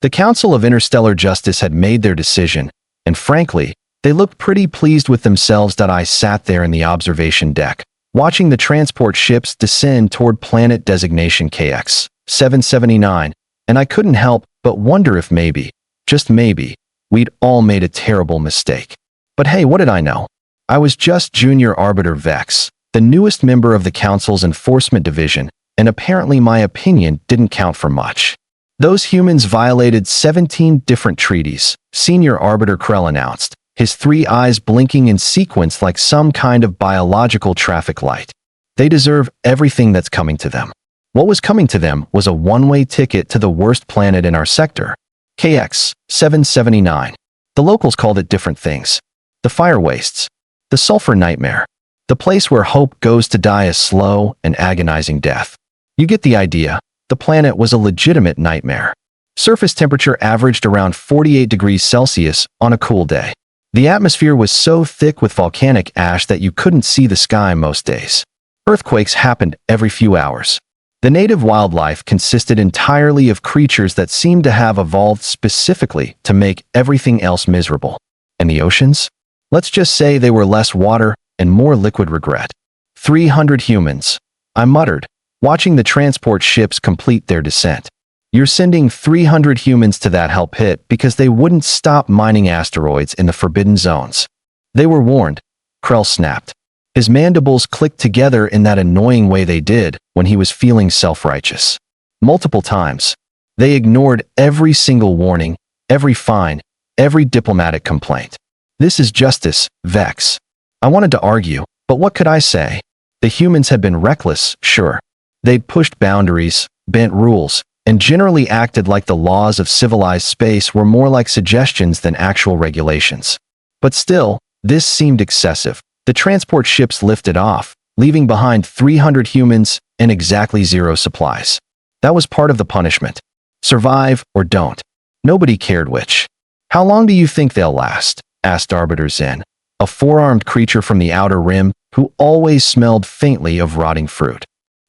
The Council of Interstellar Justice had made their decision, and frankly, they looked pretty pleased with themselves. I sat there in the observation deck, watching the transport ships descend toward planet designation KX-779, and I couldn't help but wonder if maybe, just maybe, we'd all made a terrible mistake. But hey, what did I know? I was just Junior Arbiter Vex, the newest member of the Council's Enforcement Division, and apparently my opinion didn't count for much. Those humans violated 17 different treaties, Senior Arbiter Krell announced, his 3 eyes blinking in sequence like some kind of biological traffic light. They deserve everything that's coming to them. What was coming to them was a one-way ticket to the worst planet in our sector, KX-779. The locals called it different things. The fire wastes. The sulfur nightmare. The place where hope goes to die a slow and agonizing death. You get the idea. The planet was a legitimate nightmare. Surface temperature averaged around 48 degrees Celsius on a cool day. The atmosphere was so thick with volcanic ash that you couldn't see the sky most days. Earthquakes happened every few hours. The native wildlife consisted entirely of creatures that seemed to have evolved specifically to make everything else miserable. And the oceans? Let's just say they were less water and more liquid regret. 300 humans, I muttered, watching the transport ships complete their descent. You're sending 300 humans to that hell pit because they wouldn't stop mining asteroids in the forbidden zones. They were warned, Krell snapped. His mandibles clicked together in that annoying way they did when he was feeling self-righteous. Multiple times. They ignored every single warning, every fine, every diplomatic complaint. This is justice, Vex. I wanted to argue, but what could I say? The humans had been reckless, sure. They'd pushed boundaries, bent rules, and generally acted like the laws of civilized space were more like suggestions than actual regulations. But still, this seemed excessive. The transport ships lifted off, leaving behind 300 humans and exactly 0 supplies. That was part of the punishment. Survive or don't. Nobody cared which. How long do you think they'll last? Asked Arbiter Zen, a 4-armed creature from the outer rim who always smelled faintly of rotting fruit.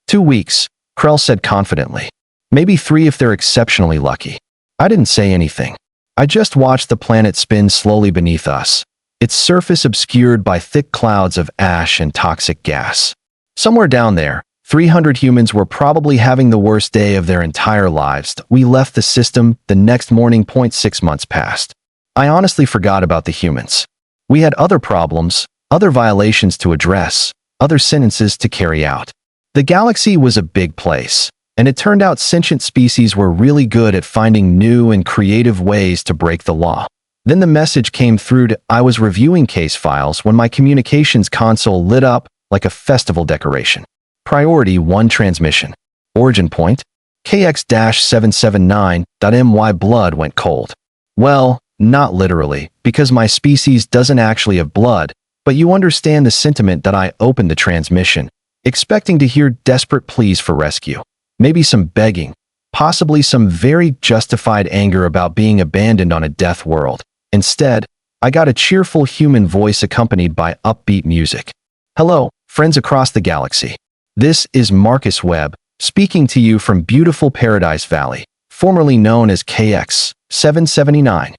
2 weeks, Krell said confidently. Maybe 3 if they're exceptionally lucky. I didn't say anything. I just watched the planet spin slowly beneath us, its surface obscured by thick clouds of ash and toxic gas. Somewhere down there, 300 humans were probably having the worst day of their entire lives. We left the system the next morning. 6 months passed. I honestly forgot about the humans. We had other problems, other violations to address, other sentences to carry out. The galaxy was a big place, and it turned out sentient species were really good at finding new and creative ways to break the law. Then the message came through I was reviewing case files when my communications console lit up like a festival decoration. Priority 1 transmission. Origin point? KX-779.my blood went cold. Well, not literally, because my species doesn't actually have blood, but you understand the sentiment that I opened the transmission, expecting to hear desperate pleas for rescue. Maybe some begging, possibly some very justified anger about being abandoned on a death world. Instead, I got a cheerful human voice accompanied by upbeat music. Hello, friends across the galaxy. This is Marcus Webb, speaking to you from beautiful Paradise Valley, formerly known as KX-779.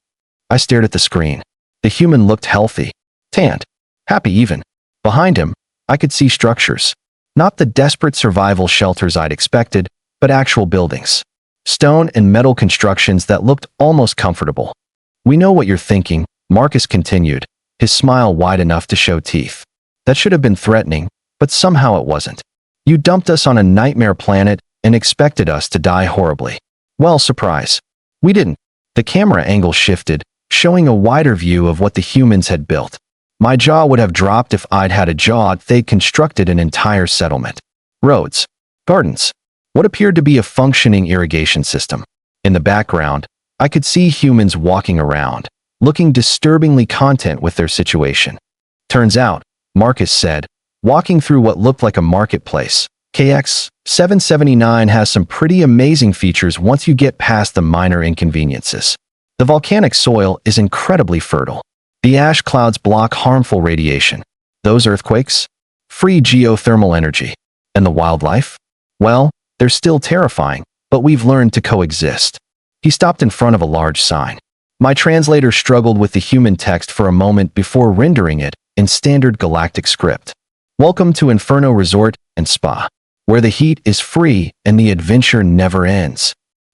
I stared at the screen. The human looked healthy, tanned, happy even. Behind him, I could see structures. Not the desperate survival shelters I'd expected, but actual buildings. Stone and metal constructions that looked almost comfortable. We know what you're thinking, Marcus continued, his smile wide enough to show teeth. That should have been threatening, but somehow it wasn't. You dumped us on a nightmare planet and expected us to die horribly. Well, surprise. We didn't. The camera angle shifted, showing a wider view of what the humans had built. My jaw would have dropped if I'd had a jaw. They'd constructed an entire settlement. Roads. Gardens. What appeared to be a functioning irrigation system. In the background, I could see humans walking around, looking disturbingly content with their situation. Turns out, Marcus said, walking through what looked like a marketplace, KX-779 has some pretty amazing features once you get past the minor inconveniences. The volcanic soil is incredibly fertile. The ash clouds block harmful radiation. Those earthquakes? Free geothermal energy. And the wildlife? Well, they're still terrifying, but we've learned to coexist. He stopped in front of a large sign. My translator struggled with the human text for a moment before rendering it in standard galactic script. Welcome to Inferno Resort and Spa, where the heat is free and the adventure never ends.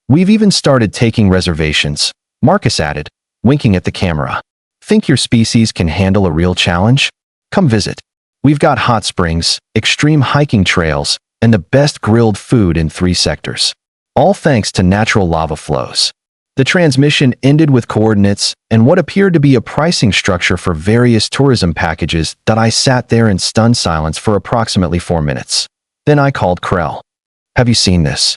We've even started taking reservations, Marcus added, winking at the camera. Think your species can handle a real challenge? Come visit. We've got hot springs, extreme hiking trails, and the best grilled food in 3 sectors. All thanks to natural lava flows. The transmission ended with coordinates and what appeared to be a pricing structure for various tourism packages that I sat there in stunned silence for approximately 4 minutes. Then I called Krell. Have you seen this?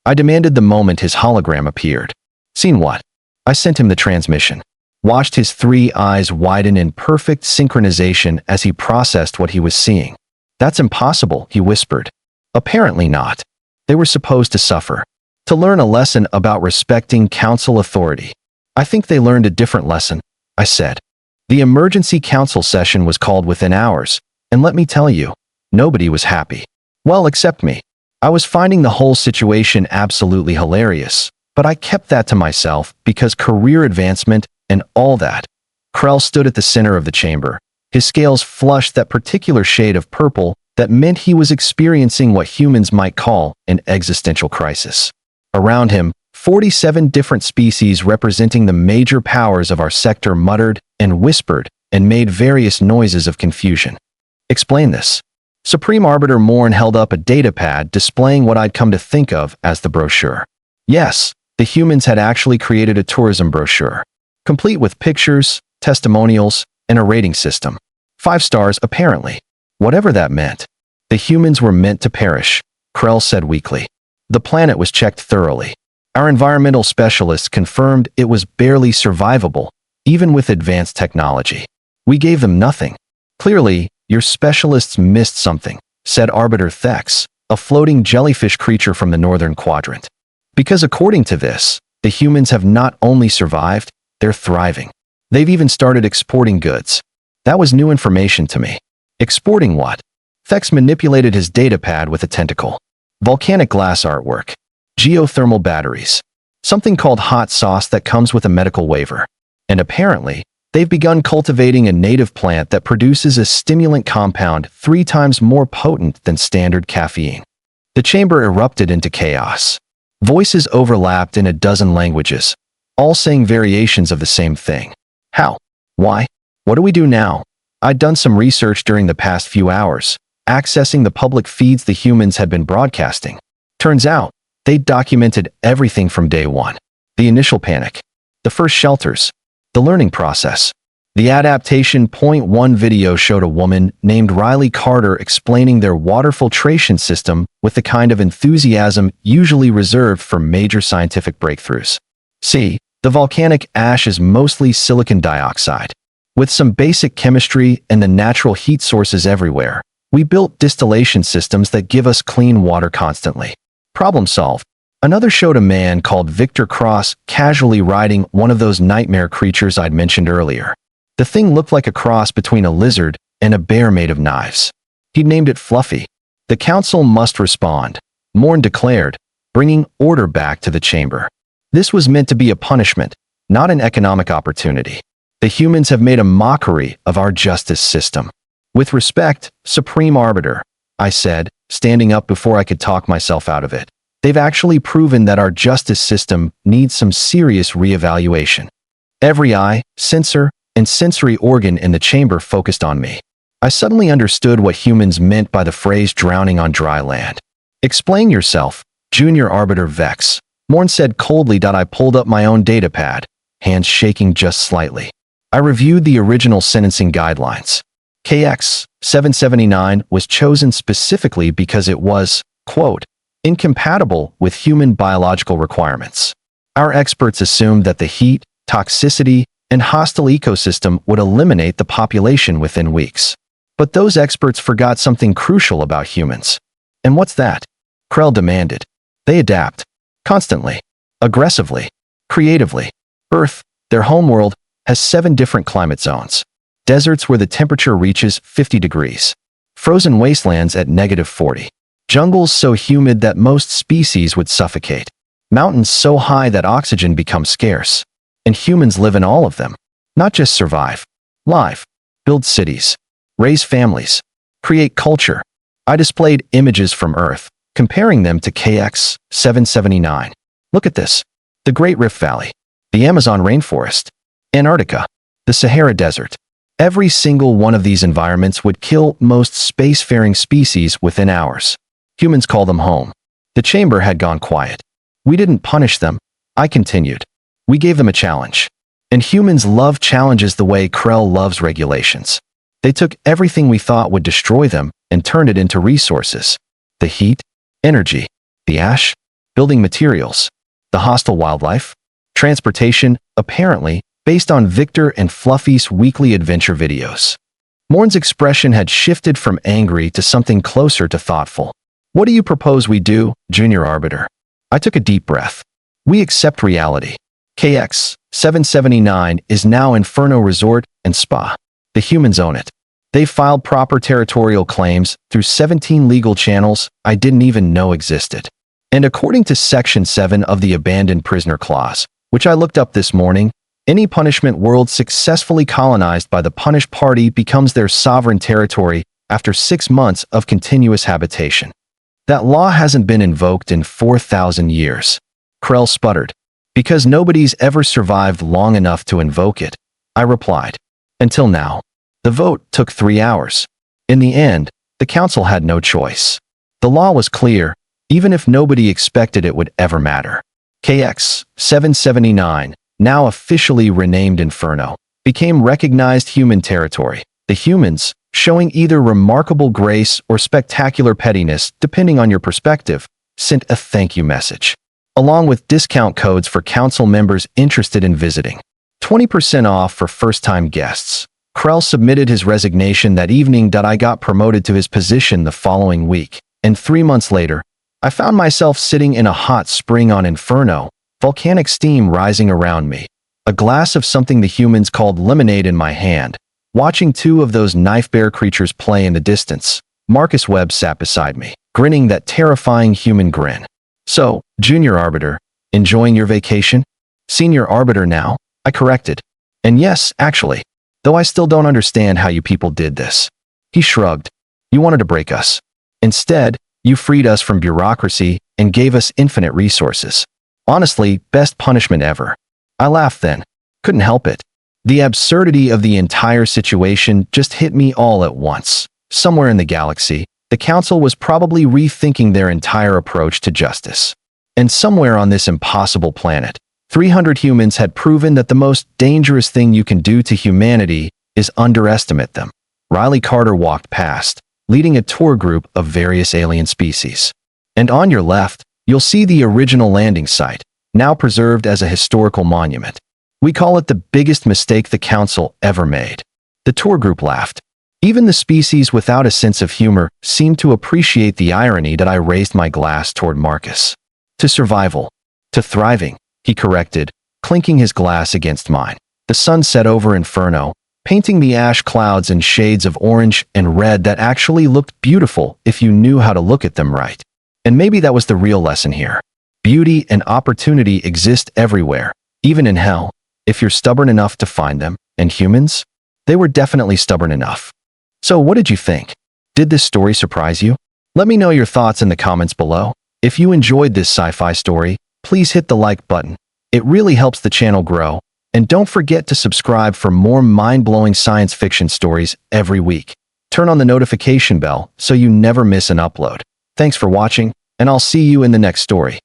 I demanded the moment his hologram appeared. Seen what? I sent him the transmission. Watched his 3 eyes widen in perfect synchronization as he processed what he was seeing. That's impossible, he whispered. Apparently not. They were supposed to suffer. To learn a lesson about respecting council authority. I think they learned a different lesson, I said. The emergency council session was called within hours, and let me tell you, nobody was happy. Well, except me. I was finding the whole situation absolutely hilarious, but I kept that to myself because career advancement and all that. Krell stood at the center of the chamber. His scales flushed that particular shade of purple that meant he was experiencing what humans might call an existential crisis. Around him, 47 different species representing the major powers of our sector muttered and whispered and made various noises of confusion. Explain this. Supreme Arbiter Morn held up a datapad displaying what I'd come to think of as the brochure. Yes, the humans had actually created a tourism brochure, complete with pictures, testimonials, and a rating system. 5 stars, apparently. Whatever that meant. The humans were meant to perish, Krell said weakly. The planet was checked thoroughly. Our environmental specialists confirmed it was barely survivable, even with advanced technology. We gave them nothing. Clearly, your specialists missed something, said Arbiter Thex, a floating jellyfish creature from the northern quadrant. Because according to this, the humans have not only survived, they're thriving. They've even started exporting goods. That was new information to me. Exporting what? Thex manipulated his datapad with a tentacle. Volcanic glass artwork. Geothermal batteries. Something called hot sauce that comes with a medical waiver. And apparently, they've begun cultivating a native plant that produces a stimulant compound 3 times more potent than standard caffeine. The chamber erupted into chaos. Voices overlapped in a dozen languages, all saying variations of the same thing. How? Why? What do we do now? I'd done some research during the past few hours, accessing the public feeds the humans had been broadcasting. Turns out, they'd documented everything from day one. The initial panic, the first shelters, the learning process. The adaptation point 1 video showed a woman named Riley Carter explaining their water filtration system with the kind of enthusiasm usually reserved for major scientific breakthroughs. See, the volcanic ash is mostly silicon dioxide. With some basic chemistry and the natural heat sources everywhere, we built distillation systems that give us clean water constantly. Problem solved. Another showed a man called Victor Cross casually riding one of those nightmare creatures I'd mentioned earlier. The thing looked like a cross between a lizard and a bear made of knives. He'd named it Fluffy. The council must respond, Morn declared, bringing order back to the chamber. This was meant to be a punishment, not an economic opportunity. The humans have made a mockery of our justice system. With respect, Supreme Arbiter, I said, standing up before I could talk myself out of it. They've actually proven that our justice system needs some serious reevaluation. Every eye, sensor, and sensory organ in the chamber focused on me. I suddenly understood what humans meant by the phrase drowning on dry land. Explain yourself, Junior Arbiter Vex. Morn said coldly that I pulled up my own datapad, hands shaking just slightly. I reviewed the original sentencing guidelines. KX 779 was chosen specifically because it was, quote, incompatible with human biological requirements. Our experts assumed that the heat, toxicity, and hostile ecosystem would eliminate the population within weeks. But those experts forgot something crucial about humans. And what's that? Krell demanded. They adapt. Constantly. Aggressively. Creatively. Earth, their homeworld, has 7 different climate zones. Deserts where the temperature reaches 50 degrees. Frozen wastelands at -40. Jungles so humid that most species would suffocate. Mountains so high that oxygen becomes scarce. And humans live in all of them. Not just survive. Live. Build cities. Raise families. Create culture. I displayed images from Earth, comparing them to KX 779. Look at this. The Great Rift Valley. The Amazon rainforest. Antarctica. The Sahara Desert. Every single one of these environments would kill most spacefaring species within hours. Humans call them home. The chamber had gone quiet. We didn't punish them. I continued. We gave them a challenge. And humans love challenges the way Krell loves regulations. They took everything we thought would destroy them and turned it into resources. The heat, energy, the ash, building materials, the hostile wildlife, transportation, apparently, based on Victor and Fluffy's weekly adventure videos. Morn's expression had shifted from angry to something closer to thoughtful. What do you propose we do, Junior Arbiter? I took a deep breath. We accept reality. KX 779 is now Inferno Resort and Spa. The humans own it. They filed proper territorial claims through 17 legal channels I didn't even know existed. And according to Section 7 of the Abandoned Prisoner Clause, which I looked up this morning, any punishment world successfully colonized by the punished party becomes their sovereign territory after 6 months of continuous habitation. That law hasn't been invoked in 4,000 years. Krell sputtered. Because nobody's ever survived long enough to invoke it, I replied. Until now. The vote took 3 hours. In the end, the council had no choice. The law was clear, even if nobody expected it would ever matter. KX 779, now officially renamed Inferno, became recognized human territory. The humans, showing either remarkable grace or spectacular pettiness depending on your perspective, sent a thank you message, along with discount codes for council members interested in visiting. 20% off for first-time guests. Krell submitted his resignation that evening. I got promoted to his position the following week, and 3 months later, I found myself sitting in a hot spring on Inferno, volcanic steam rising around me, a glass of something the humans called lemonade in my hand, watching 2 of those knife-bear creatures play in the distance. Marcus Webb sat beside me, grinning that terrifying human grin. So, Junior Arbiter, enjoying your vacation? Senior Arbiter now, I corrected. And yes, actually, though I still don't understand how you people did this. He shrugged. You wanted to break us. Instead, you freed us from bureaucracy and gave us infinite resources. Honestly, best punishment ever. I laughed then. Couldn't help it. The absurdity of the entire situation just hit me all at once. Somewhere in the galaxy, the council was probably rethinking their entire approach to justice. And somewhere on this impossible planet, 300 humans had proven that the most dangerous thing you can do to humanity is underestimate them. Riley Carter walked past, leading a tour group of various alien species. And on your left, you'll see the original landing site, now preserved as a historical monument. We call it the biggest mistake the council ever made. The tour group laughed. Even the species without a sense of humor seemed to appreciate the irony that I raised my glass toward Marcus. To survival. To thriving, he corrected, clinking his glass against mine. The sun set over Inferno, painting the ash clouds in shades of orange and red that actually looked beautiful if you knew how to look at them right. And maybe that was the real lesson here. Beauty and opportunity exist everywhere, even in hell, if you're stubborn enough to find them. And humans? They were definitely stubborn enough. So what did you think? Did this story surprise you? Let me know your thoughts in the comments below. If you enjoyed this sci-fi story, please hit the like button. It really helps the channel grow. And don't forget to subscribe for more mind-blowing science fiction stories every week. Turn on the notification bell so you never miss an upload. Thanks for watching, and I'll see you in the next story.